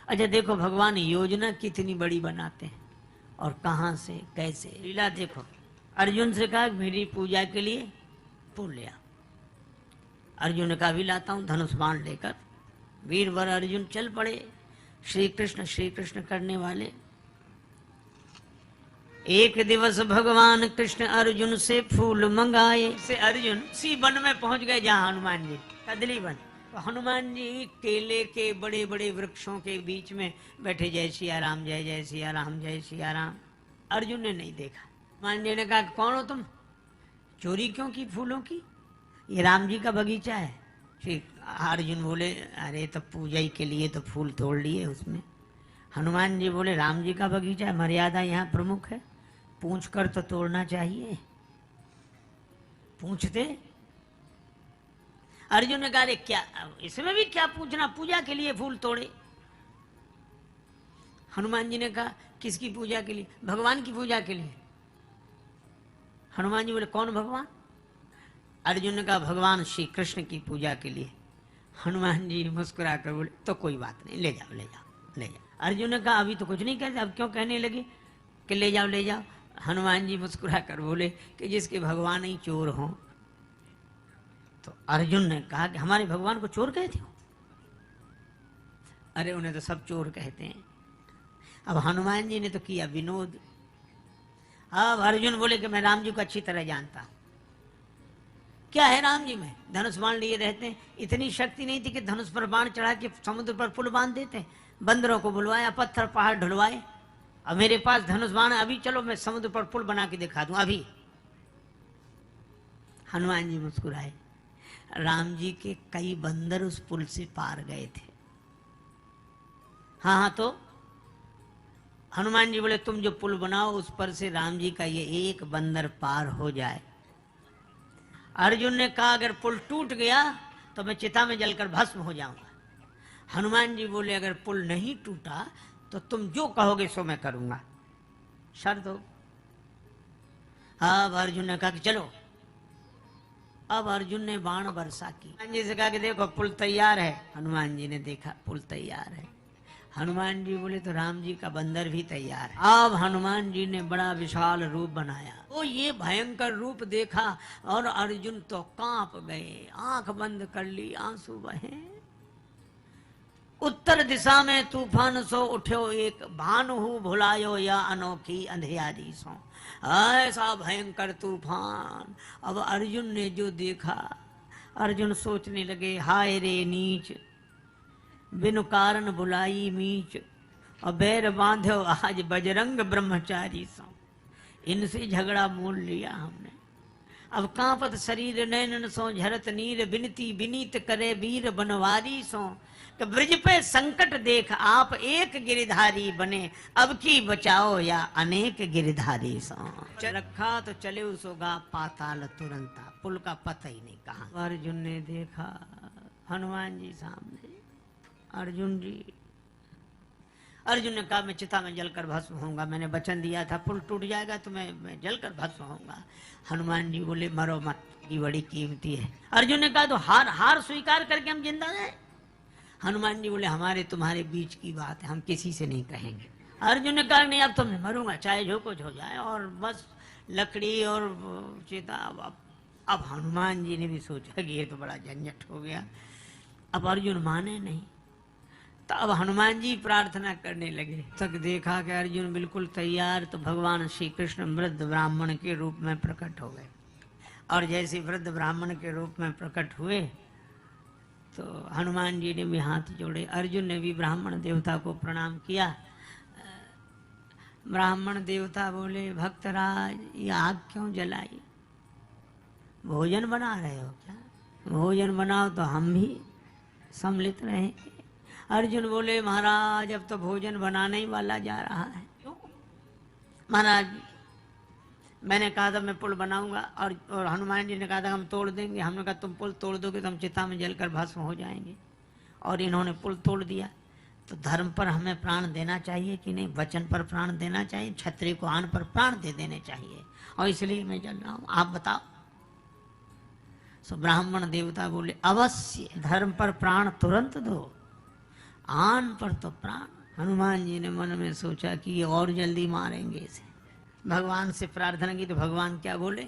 अच्छा देखो भगवान योजना कितनी बड़ी बनाते हैं और कहां से कैसे लीला देखो। अर्जुन से कहा मेरी पूजा के लिए फूल ले आ। अर्जुन ने कहा भी लाता हूं, धनुष बाण लेकर वीरवर अर्जुन चल पड़े श्री कृष्ण करने वाले। एक दिवस भगवान कृष्ण अर्जुन से फूल मंगाए से अर्जुन सी वन में पहुंच गए जहां हनुमान जी कदली वन। तो हनुमान जी केले के बड़े बड़े वृक्षों के बीच में बैठे, जय सिया राम जय जय सिया राम जय सिया राम। अर्जुन ने नहीं देखा। हनुमान जी ने कहा कौन हो तुम, चोरी क्यों की फूलों की, ये राम जी का बगीचा है। श्री अर्जुन बोले अरे तो पूजा ही के लिए तो फूल तोड़ लिए उसमें। हनुमान जी बोले राम जी का बगीचा है, मर्यादा यहाँ प्रमुख है, पूछ कर तो तोड़ना चाहिए। पूछते अर्जुन ने कहा क्या इसमें भी क्या पूछना, पूजा के लिए फूल तोड़े। हनुमान जी ने कहा किसकी पूजा के लिए, भगवान की पूजा के लिए। हनुमान जी बोले कौन भगवान। अर्जुन ने कहा भगवान श्री कृष्ण की पूजा के लिए। हनुमान जी मुस्कुरा कर बोले तो कोई बात नहीं, ले जाओ ले जाओ ले जाओ। अर्जुन ने कहा अभी तो कुछ नहीं कहते, अब क्यों कहने लगे कि ले जाओ ले जाओ। हनुमान जी मुस्कुरा कर बोले कि जिसके भगवान ही चोर हों। तो अर्जुन ने कहा कि हमारे भगवान को चोर कहते हो। अरे उन्हें तो सब चोर कहते हैं। अब हनुमान जी ने तो किया विनोद। अब अर्जुन बोले कि मैं राम जी को अच्छी तरह जानता हूं। क्या है राम जी में, धनुष बाण लिए रहते हैं, इतनी शक्ति नहीं थी कि धनुष पर बाण चढ़ा के समुद्र पर पुल बांध देते। बंदरों को बुलवाया, पत्थर पहाड़ ढुलवाए। अब मेरे पास धनुष बाण, अभी चलो मैं समुद्र पर पुल बना के दिखा दूं अभी। हनुमान जी मुस्कुराए। राम जी के कई बंदर उस पुल से पार गए थे। हाँ हाँ, तो हनुमान जी बोले तुम जो पुल बनाओ उस पर से राम जी का ये एक बंदर पार हो जाए। अर्जुन ने कहा अगर पुल टूट गया तो मैं चिता में जलकर भस्म हो जाऊंगा। हनुमान जी बोले अगर पुल नहीं टूटा तो तुम जो कहोगे सो मैं करूंगा, शर्त हो। अब अर्जुन ने कहा कि चलो। अब अर्जुन ने बाण वर्षा की। हनुमान जी से कहा कि देखो पुल तैयार है। हनुमान जी ने देखा पुल तैयार है। हनुमान जी बोले तो राम जी का बंदर भी तैयार है। अब हनुमान जी ने बड़ा विशाल रूप बनाया। वो ये भयंकर रूप देखा और अर्जुन तो कांप गए, आंख बंद कर ली, आंसू बहे। उत्तर दिशा में तूफान सो उठ्यो एक, भानु भुलायो या अनोखी अंधियारी सो। ऐसा भयंकर तूफान। अब अर्जुन ने जो देखा, अर्जुन सोचने लगे हाय रे नीच, बिनु कारण बुलाई मीच, और बैर बांधो आज बजरंग ब्रह्मचारी सो। इनसे झगड़ा मोल लिया हमने। अब कांपत शरीर नैनन सो झरत नीर, बिनती बिनीत करे वीर बनवारी सो। कि ब्रज पे संकट देख आप एक गिरधारी बने, अब की बचाओ या अनेक गिरधारी सो। रखा तो चले उसोगा पाताल तुरंता, पुल का पता ही नहीं कहा। अर्जुन ने देखा हनुमान जी सामने। अर्जुन ने कहा मैं चिता में जलकर भस्म होऊंगा, मैंने वचन दिया था पुल टूट जाएगा तो मैं जलकर भस्म होऊंगा। हनुमान जी बोले मरो मत, ये बड़ी कीमती है। अर्जुन ने कहा तो हार स्वीकार करके हम जिंदा रहे। हनुमान जी बोले हमारे तुम्हारे बीच की बात है, हम किसी से नहीं कहेंगे। अर्जुन ने कहा नहीं अब तो मैं मरूंगा, चाहे जो कुछ हो जाए। और बस लकड़ी और चिता। अब हनुमान जी ने भी सोचा कि ये तो बड़ा झंझट हो गया। अब अर्जुन माने नहीं, तो अब हनुमान जी प्रार्थना करने लगे। तक देखा कि अर्जुन बिल्कुल तैयार, तो भगवान श्री कृष्ण वृद्ध ब्राह्मण के रूप में प्रकट हो गए। और जैसे वृद्ध ब्राह्मण के रूप में प्रकट हुए तो हनुमान जी ने भी हाथ जोड़े। अर्जुन ने भी ब्राह्मण देवता को प्रणाम किया। ब्राह्मण देवता बोले भक्तराज ये आग क्यों जलाई, भोजन बना रहे हो क्या? भोजन बनाओ तो हम भी सम्मिलित रहेंगे। अर्जुन बोले महाराज अब तो भोजन बनाने ही वाला जा रहा है। क्यों महाराज? मैंने कहा था मैं पुल बनाऊंगा और हनुमान जी ने कहा था हम तोड़ देंगे। हमने कहा तुम पुल तोड़ दोगे तो हम चिता में जलकर भस्म हो जाएंगे। और इन्होंने पुल तोड़ दिया। तो धर्म पर हमें प्राण देना चाहिए कि नहीं? वचन पर प्राण देना चाहिए, क्षत्रिय को आन पर प्राण दे देने चाहिए। और इसलिए मैं जल रहा हूं, आप बताओ। सो ब्राह्मण देवता बोले अवश्य धर्म पर प्राण तुरंत दो। आन पर तो प्राण। हनुमान जी ने मन में सोचा कि ये और जल्दी मारेंगे इसे। भगवान से प्रार्थना की तो भगवान क्या बोले,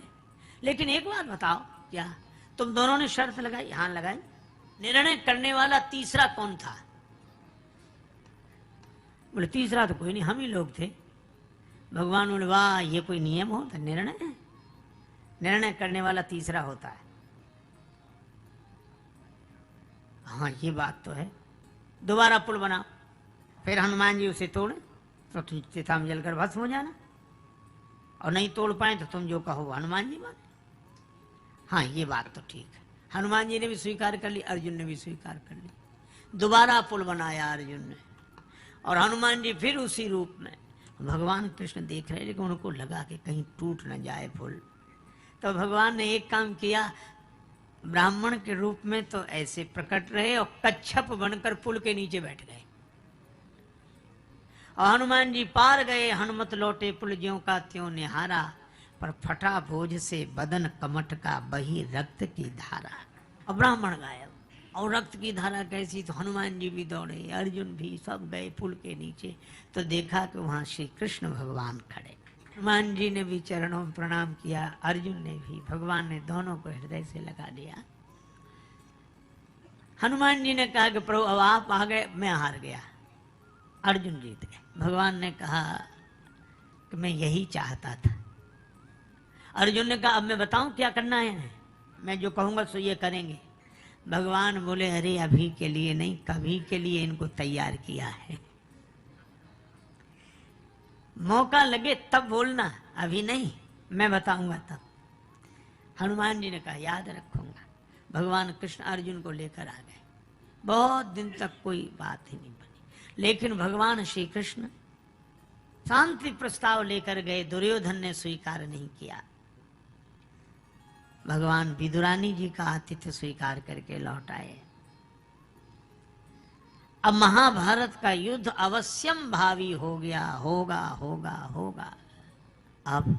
लेकिन एक बात बताओ, क्या तुम दोनों ने शर्त लगाई? हाँ लगाई। निर्णय करने वाला तीसरा कौन था? बोले तीसरा तो कोई नहीं, हम ही लोग थे। भगवान बोले वाह, ये कोई नियम होता? निर्णय करने वाला तीसरा होता है। हाँ ये बात तो है। दोबारा पुल बनाओ। फिर हनुमान जी उसे तोड़े तो चिता में जलकर भस्म हो जाना, और नहीं तोड़ पाए तो तुम जो कहो हनुमान जी माने। हाँ ये बात तो ठीक है। हनुमान जी ने भी स्वीकार कर ली, अर्जुन ने भी स्वीकार कर ली। दोबारा पुल बनाया अर्जुन ने, और हनुमान जी फिर उसी रूप में। भगवान कृष्ण देख रहे, लेकिन उनको लगा कि कहीं टूट न जाए पुल। तो भगवान ने एक काम किया, ब्राह्मण के रूप में तो ऐसे प्रकट रहे और कच्छप बनकर पुल के नीचे बैठ गए। और हनुमान जी पार गए, हनुमत लौटे पुल ज्यों का त्यों निहारा, पर फटा बोझ से बदन कमट का बही रक्त की धारा। और ब्राह्मण गायब, और रक्त की धारा कैसी? तो हनुमान जी भी दौड़े, अर्जुन भी, सब गए पुल के नीचे। तो देखा कि वहां श्री कृष्ण भगवान खड़े। हनुमान जी ने भी चरणों में प्रणाम किया, अर्जुन ने भी। भगवान ने दोनों को हृदय से लगा दिया। हनुमान जी ने कहा कि प्रभु अब आप आ गए, मैं हार गया, अर्जुन जीत गए। भगवान ने कहा कि मैं यही चाहता था। अर्जुन ने कहा अब मैं बताऊं क्या करना है? मैं जो कहूंगा सो ये करेंगे। भगवान बोले अरे अभी के लिए नहीं, कभी के लिए इनको तैयार किया है। मौका लगे तब बोलना, अभी नहीं, मैं बताऊंगा तब। हनुमान जी ने कहा याद रखूंगा। भगवान कृष्ण अर्जुन को लेकर आ गए। बहुत दिन तक कोई बात ही नहीं बनी, लेकिन भगवान श्री कृष्ण शांति प्रस्ताव लेकर गए। दुर्योधन ने स्वीकार नहीं किया। भगवान विदुरानी जी का आतिथ्य स्वीकार करके लौट आए। अब महाभारत का युद्ध अवश्यम भावी हो गया, होगा होगा होगा। अब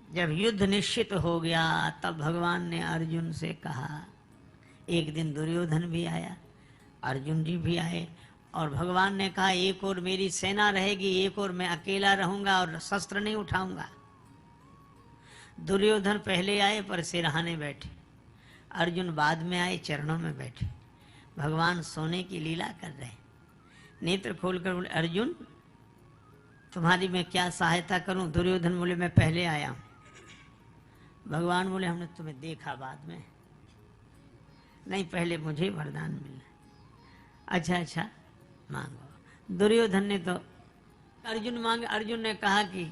जब युद्ध निश्चित हो गया, तब भगवान ने अर्जुन से कहा, एक दिन दुर्योधन भी आया, अर्जुन जी भी आए, और भगवान ने कहा एक और मेरी सेना रहेगी, एक और मैं अकेला रहूंगा और शस्त्र नहीं उठाऊंगा। दुर्योधन पहले आए पर सिरहाने बैठे, अर्जुन बाद में आए चरणों में बैठे। भगवान सोने की लीला कर रहे। नेत्र खोलकर बोले अर्जुन तुम्हारी मैं क्या सहायता करूं? दुर्योधन बोले मैं पहले आया हूं। भगवान बोले हमने तुम्हें देखा बाद में, नहीं पहले मुझे वरदान मिलना। अच्छा अच्छा मांगो। दुर्योधन ने तो अर्जुन मांगे। अर्जुन ने कहा कि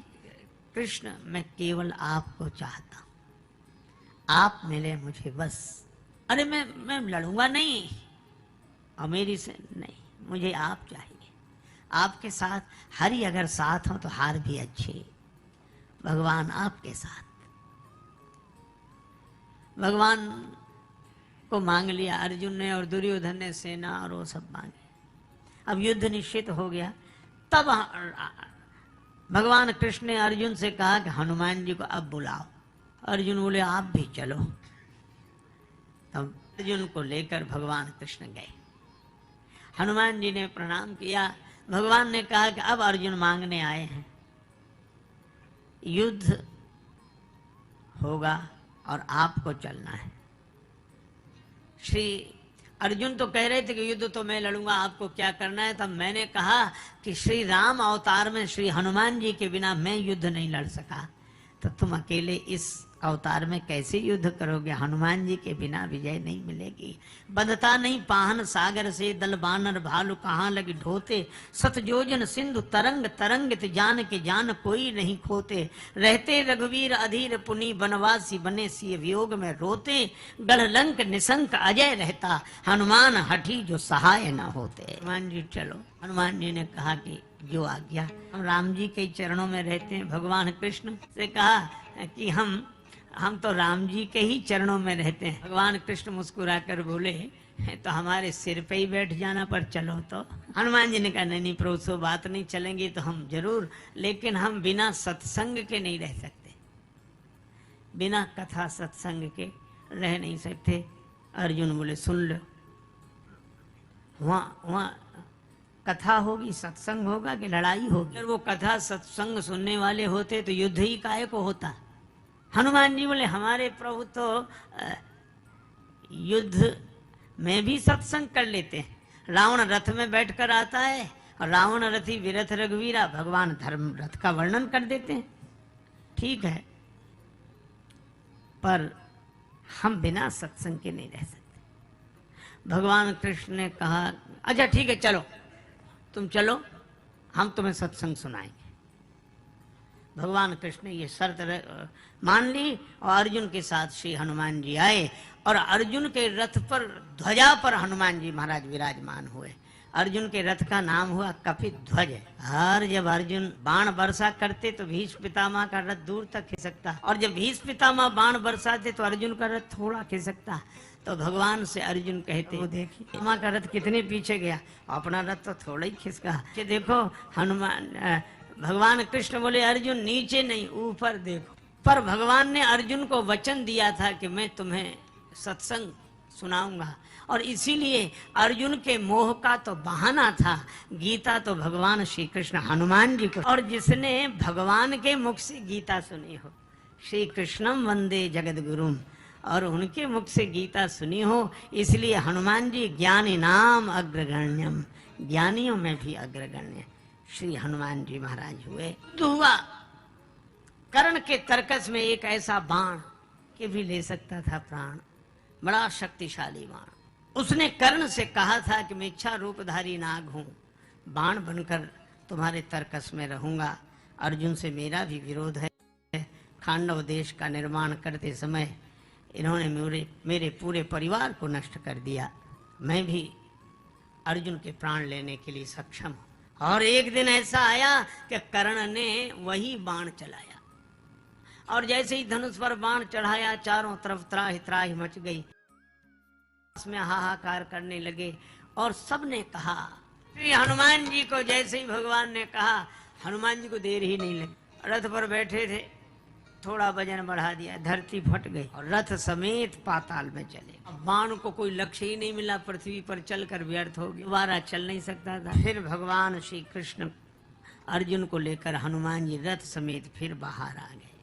कृष्ण मैं केवल आपको चाहता हूं, आप मिले मुझे बस। अरे मैं लड़ूंगा नहीं, और मेरी से नहीं, मुझे आप चाहिए। आपके साथ हरि अगर साथ हो तो हार भी अच्छे। भगवान आपके साथ। भगवान को मांग लिया अर्जुन ने, और दुर्योधन ने सेना और वो सब मांगे। अब युद्ध निश्चित हो गया। तब भगवान कृष्ण ने अर्जुन से कहा कि हनुमान जी को अब बुलाओ। अर्जुन बोले आप भी चलो। तब अर्जुन को लेकर भगवान कृष्ण गए। हनुमान जी ने प्रणाम किया। भगवान ने कहा कि अब अर्जुन मांगने आए हैं, युद्ध होगा और आपको चलना है। श्री अर्जुन तो कह रहे थे कि युद्ध तो मैं लड़ूंगा, आपको क्या करना है? तब मैंने कहा कि श्री राम अवतार में श्री हनुमान जी के बिना मैं युद्ध नहीं लड़ सका, तो तुम अकेले इस अवतार में कैसे युद्ध करोगे? हनुमान जी के बिना विजय नहीं मिलेगी। बंधता नहीं पाहन सागर से, दल बानर भालू कहाँ लगी ढोते। सतजोजन सिंधु तरंग तरंगित, जान के जान कोई नहीं खोते। रहते रघुवीर अधीर पुनि, बनवासी बने सिय वियोग में रोते। गढ़ लंक निशंक अजय रहता, हनुमान हठी जो सहाय न होते। हनुमान जी चलो। हनुमान जी ने कहा कि जो आज्ञा। हम राम जी के चरणों में रहते हैं। भगवान कृष्ण से कहा कि हम तो राम जी के ही चरणों में रहते हैं। भगवान कृष्ण मुस्कुराकर बोले तो हमारे सिर पे ही बैठ जाना, पर चलो तो। हनुमान जी ने कहा नहीं प्रभु सो बात नहीं, चलेंगे तो हम जरूर, लेकिन हम बिना सत्संग के नहीं रह सकते, बिना कथा सत्संग के रह नहीं सकते। अर्जुन बोले सुन लो, वहाँ वहाँ कथा होगी, सत्संग होगा कि लड़ाई होगी? अगर वो कथा सत्संग सुनने वाले होते तो युद्ध ही काहे को होता? हनुमान जी बोले हमारे प्रभु तो युद्ध में भी सत्संग कर लेते हैं। रावण रथ में बैठकर आता है और रावण रथी विरथ रघुवीरा, भगवान धर्म रथ का वर्णन कर देते हैं। ठीक है, पर हम बिना सत्संग के नहीं रह सकते। भगवान कृष्ण ने कहा अच्छा ठीक है, चलो तुम चलो, हम तुम्हें सत्संग सुनाएंगे। भगवान कृष्ण ने ये शर्त मान ली और अर्जुन के साथ श्री हनुमान जी आए और अर्जुन के रथ पर, ध्वजा पर हनुमान जी महाराज विराजमान हुए। अर्जुन के रथ का नाम हुआ कपित ध्वज। और जब अर्जुन बाण वर्षा करते तो भीष्म पितामह का रथ दूर तक खिसकता, और जब भीष्म पितामह बाण बरसाते तो अर्जुन का रथ थोड़ा खिसकता। तो भगवान से अर्जुन कहते, वो देखिए पितामह का रथ कितने पीछे गया, अपना रथ तो थोड़ा ही खिसका। कि देखो हनुमान, भगवान कृष्ण बोले अर्जुन नीचे नहीं ऊपर देखो। पर भगवान ने अर्जुन को वचन दिया था कि मैं तुम्हें सत्संग सुनाऊंगा, और इसीलिए अर्जुन के मोह का तो बहाना था गीता तो भगवान श्री कृष्ण हनुमान जी को। और जिसने भगवान के मुख से गीता सुनी हो, श्री कृष्णम वंदे जगत गुरुम, और उनके मुख से गीता सुनी हो, इसलिए हनुमान जी ज्ञानी नाम अग्रगण्यम, ज्ञानियों में भी अग्रगण्य श्री हनुमान जी महाराज हुए। तो हुआ कर्ण के तरकस में एक ऐसा बाण के भी ले सकता था प्राण, बड़ा शक्तिशाली बाण। उसने कर्ण से कहा था कि मैं इच्छा रूपधारी नाग हूं, बाण बनकर तुम्हारे तरकस में रहूंगा। अर्जुन से मेरा भी विरोध है। खांडव देश का निर्माण करते समय इन्होंने मेरे पूरे परिवार को नष्ट कर दिया। मैं भी अर्जुन के प्राण लेने के लिए सक्षम हूं। और एक दिन ऐसा आया कि कर्ण ने वही बाण चलाया, और जैसे ही धनुष पर बाण चढ़ाया चारों तरफ त्राहि त्राहि मच गई, उसमें हाहाकार करने लगे। और सबने कहा श्री हनुमान जी को, जैसे ही भगवान ने कहा हनुमान जी को देर ही नहीं लगी। रथ पर बैठे थे, थोड़ा वजन बढ़ा दिया, धरती फट गई और रथ समेत पाताल में चले। अब बाण को कोई लक्ष्य ही नहीं मिला, पृथ्वी पर चलकर व्यर्थ हो गया, दोबारा चल नहीं सकता था। फिर भगवान श्री कृष्ण अर्जुन को लेकर हनुमान जी रथ समेत फिर बाहर आ गए।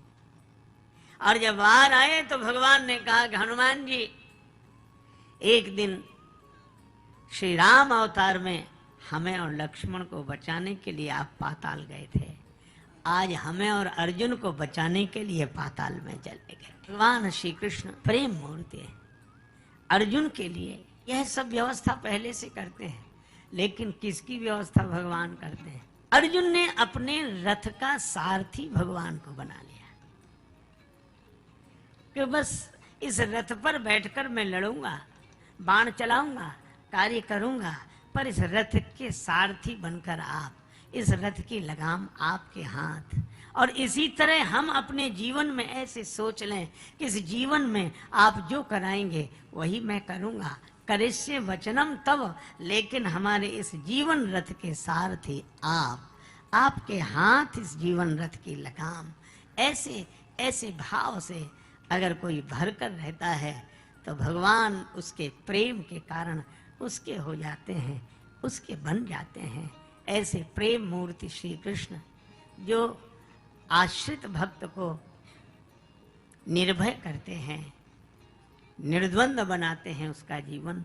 और जब बाहर आए तो भगवान ने कहा कि हनुमान जी, एक दिन श्री राम अवतार में हमें और लक्ष्मण को बचाने के लिए आप पाताल गए थे, आज हमें और अर्जुन को बचाने के लिए पाताल में चले गए। भगवान श्री कृष्ण प्रेम मूर्ति है। अर्जुन के लिए यह सब व्यवस्था पहले से करते हैं, लेकिन किसकी व्यवस्था भगवान करते हैं? अर्जुन ने अपने रथ का सारथी भगवान को बना लिया कि बस इस रथ पर बैठकर मैं लड़ूंगा, बाण चलाऊंगा, कार्य करूंगा, पर इस रथ के सारथी बनकर आप, इस रथ की लगाम आपके हाथ। और इसी तरह हम अपने जीवन में ऐसे सोच लें कि इस जीवन में आप जो कराएंगे वही मैं करूंगा, करिष्ये वचनम तव, लेकिन हमारे इस जीवन रथ के सारथी आप, आपके हाथ इस जीवन रथ की लगाम। ऐसे ऐसे भाव से अगर कोई भरकर रहता है तो भगवान उसके प्रेम के कारण उसके हो जाते हैं, उसके बन जाते हैं। ऐसे प्रेम मूर्ति श्री कृष्ण जो आश्रित भक्त को निर्भय करते हैं, निर्द्वंद बनाते हैं उसका जीवन।